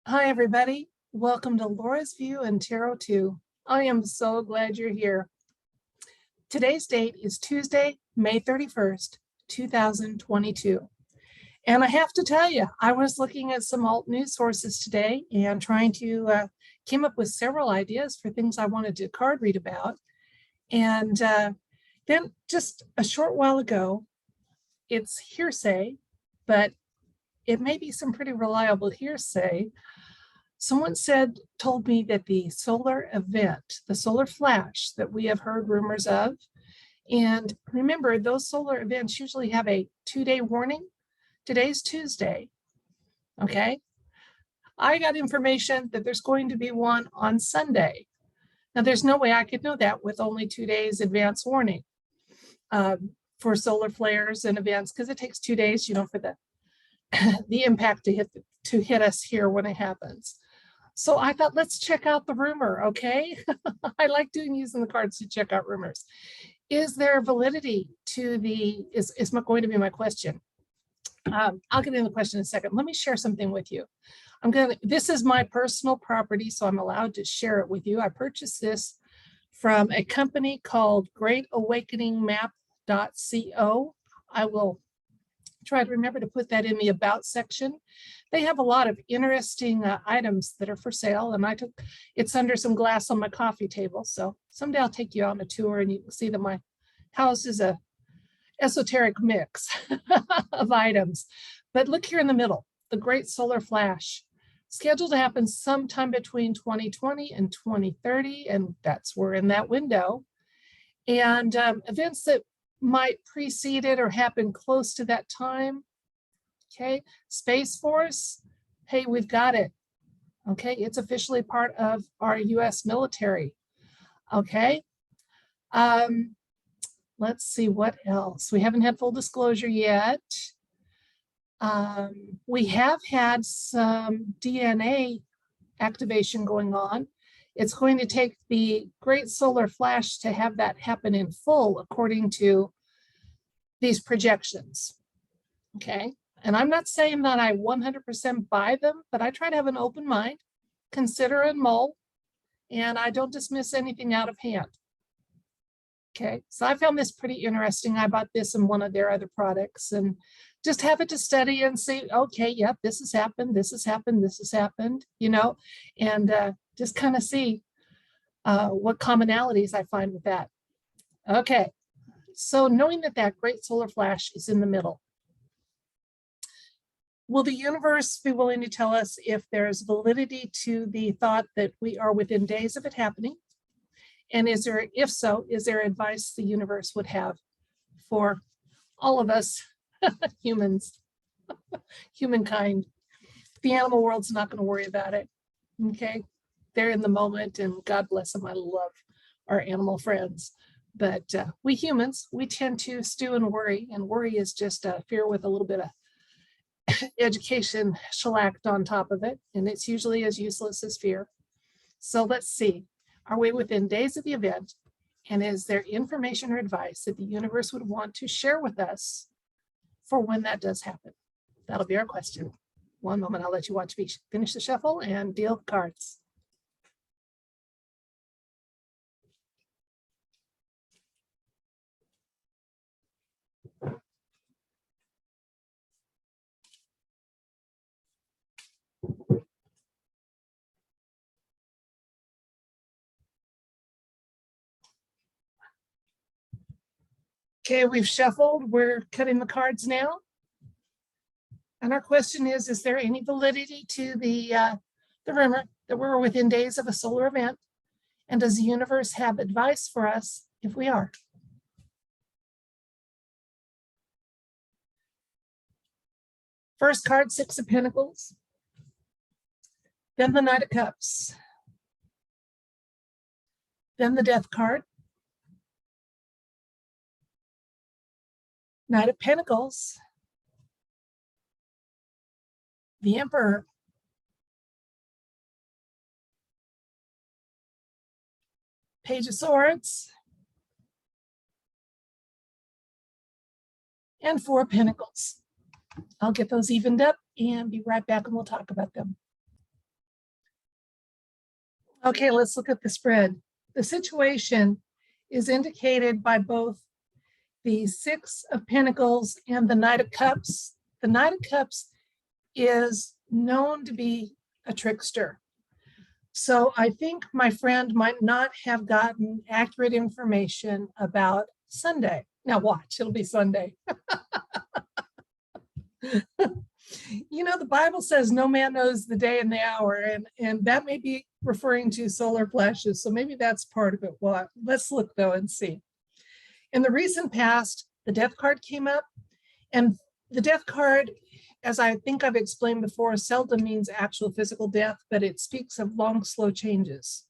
Hi, everybody. Welcome to Laura's View and Tarot 2. I am so glad you're here. Today's date is Tuesday, May 31st, 2022. And I have to tell you, I was looking at some alt news sources today and trying to came up with several ideas for things I wanted to card read about. And then just a short while ago, it's hearsay, but it may be some pretty reliable hearsay. Someone told me that the solar event, the solar flash that we have heard rumors of, and remember, those solar events usually have a 2-day warning. Today's Tuesday, okay? I got information that there's going to be one on Sunday. Now, there's no way I could know that with only 2 days advance warning for solar flares and events, because it takes 2 days, for the impact to hit us here when it happens. So I thought, let's check out the rumor, okay? I like using the cards to check out rumors. Is there validity to is going to be my question. I'll get into the question in a second. Let me share something with you. This is my personal property, so I'm allowed to share it with you. I purchased this from a company called greatawakeningmap.co. I will try to remember to put that in the about section. They have a lot of interesting items that are for sale, and it's under some glass on my coffee table. So someday I'll take you on a tour and you can see that my house is a esoteric mix of items. But look here in the middle, the Great Solar Flash, scheduled to happen sometime between 2020 and 2030, and we're in that window. And events that might precede it or happen close to that time. Okay, Space Force, hey, we've got it. Okay, it's officially part of our US military. Okay, let's see what else. We haven't had full disclosure yet. We have had some DNA activation going on. It's going to take the Great Solar Flash to have that happen in full, according to these projections. Okay, and I'm not saying that I 100% buy them, but I try to have an open mind, consider and mull, and I don't dismiss anything out of hand. Okay, so I found this pretty interesting. I bought this in one of their other products and just have it to study and see, okay, yep, this has happened, this has happened, this has happened, and just kind of see what commonalities I find with that. Okay, so knowing that Great Solar Flash is in the middle, will the universe be willing to tell us if there's validity to the thought that we are within days of it happening? And if so, is there advice the universe would have for all of us humans, humankind? The animal world's not going to worry about it. Okay, they're in the moment, and God bless them. I love our animal friends, but we humans, we tend to stew and worry is just a fear with a little bit of education shellacked on top of it, and it's usually as useless as fear. So let's see, are we within days of the event, and is there information or advice that the universe would want to share with us for when that does happen? That'll be our question. One moment, I'll let you watch me finish the shuffle and deal the cards. Okay, we've shuffled. We're cutting the cards now. And our question is there any validity to the rumor that we're within days of a solar event? And does the universe have advice for us if we are? First card, Six of Pentacles. Then the Knight of Cups. Then the Death card. Knight of Pentacles. The Emperor. Page of Swords. And Four of Pentacles. I'll get those evened up and be right back and we'll talk about them. Okay, let's look at the spread. The situation is indicated by both the Six of Pentacles and the Knight of Cups. The Knight of Cups is known to be a trickster. So I think my friend might not have gotten accurate information about Sunday. Now watch, it'll be Sunday. You know, the Bible says no man knows the day and the hour, and that may be referring to solar flashes. So maybe that's part of it. Well, let's look though and see. In the recent past, the death card came up, and the death card, as I think I've explained before, seldom means actual physical death, but it speaks of long, slow changes.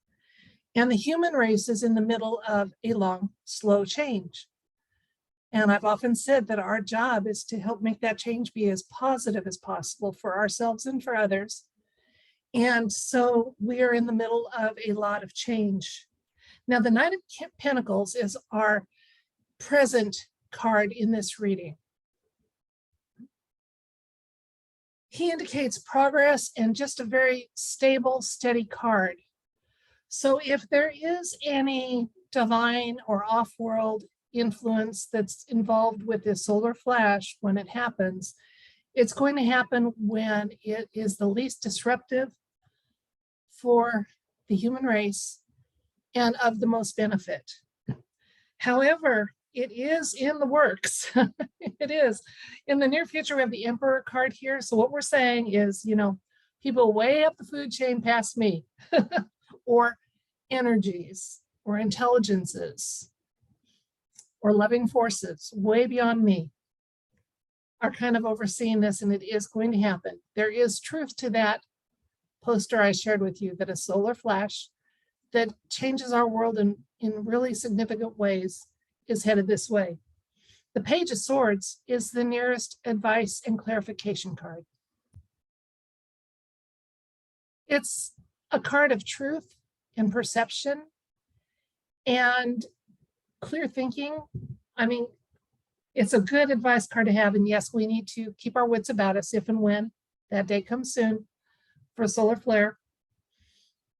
And the human race is in the middle of a long, slow change. And I've often said that our job is to help make that change be as positive as possible for ourselves and for others. And so we are in the middle of a lot of change. Now, the Knight of Pentacles is our present card in this reading. He indicates progress and just a very stable, steady card. So if there is any divine or off-world influence that's involved with this solar flash when it happens, it's going to happen when it is the least disruptive for the human race and of the most benefit. However, it is in the works. It is. In the near future, we have the Emperor card here. So what we're saying is, you know, people way up the food chain past me, or energies, or intelligences, or loving forces way beyond me are kind of overseeing this, and it is going to happen. There is truth to that poster I shared with you, that a solar flash that changes our world in really significant ways is headed this way. The Page of Swords is the nearest advice and clarification card. It's a card of truth and perception and clear thinking. I mean, it's a good advice card to have. And yes, we need to keep our wits about us if and when that day comes soon for a solar flare.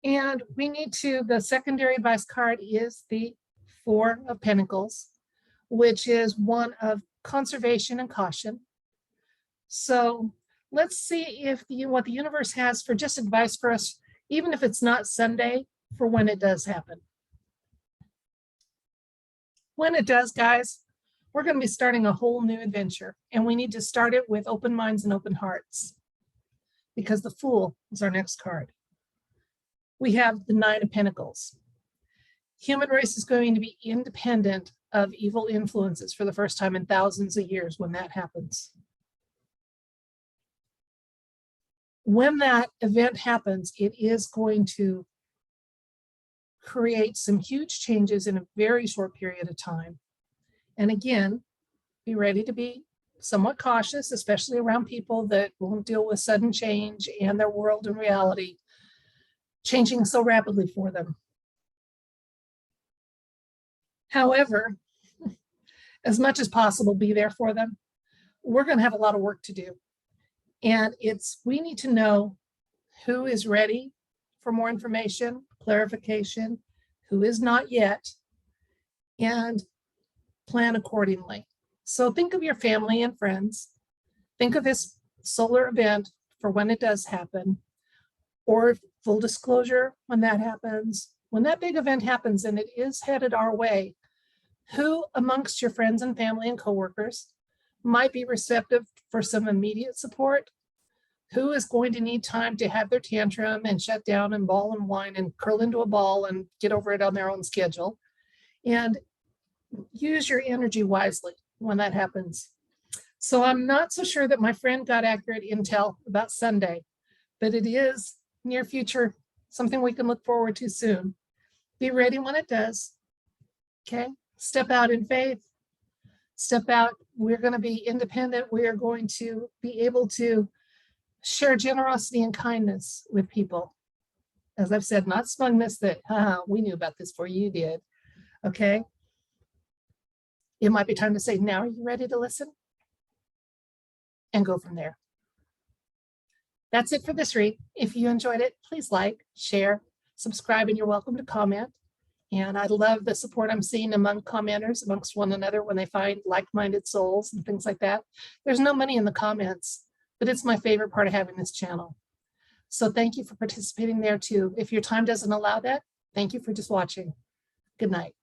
And we need to, the secondary advice card is the Four of Pentacles, which is one of conservation and caution. So let's see if what the universe has for just advice for us, even if it's not Sunday, for when it does happen. When it does, guys, we're going to be starting a whole new adventure, and we need to start it with open minds and open hearts, because the Fool is our next card. We have the Nine of Pentacles. Human race is going to be independent of evil influences for the first time in thousands of years when that happens. When that event happens, it is going to create some huge changes in a very short period of time. And again, be ready to be somewhat cautious, especially around people that won't deal with sudden change and their world and reality changing so rapidly for them. However, as much as possible, be there for them. We're going to have a lot of work to do. And we need to know who is ready for more information, clarification, who is not yet, and plan accordingly. So think of your family and friends. Think of this solar event for when it does happen, or full disclosure, when that happens, when that big event happens and it is headed our way, who amongst your friends and family and coworkers might be receptive for some immediate support? Who is going to need time to have their tantrum and shut down and bawl and whine and curl into a ball and get over it on their own schedule? And use your energy wisely when that happens. So I'm not so sure that my friend got accurate intel about Sunday, but it is near future, something we can look forward to soon. Be ready when it does. Okay, step out in faith. Step out. We're going to be independent. We are going to be able to share generosity and kindness with people. As I've said, not smugness that we knew about this before you did. Okay. It might be time to say, now are you ready to listen? And go from there. That's it for this read. If you enjoyed it, please like, share, subscribe, and you're welcome to comment. And I love the support I'm seeing among commenters amongst one another when they find like-minded souls and things like that. There's no money in the comments, but it's my favorite part of having this channel. So thank you for participating there too. If your time doesn't allow that, thank you for just watching. Good night.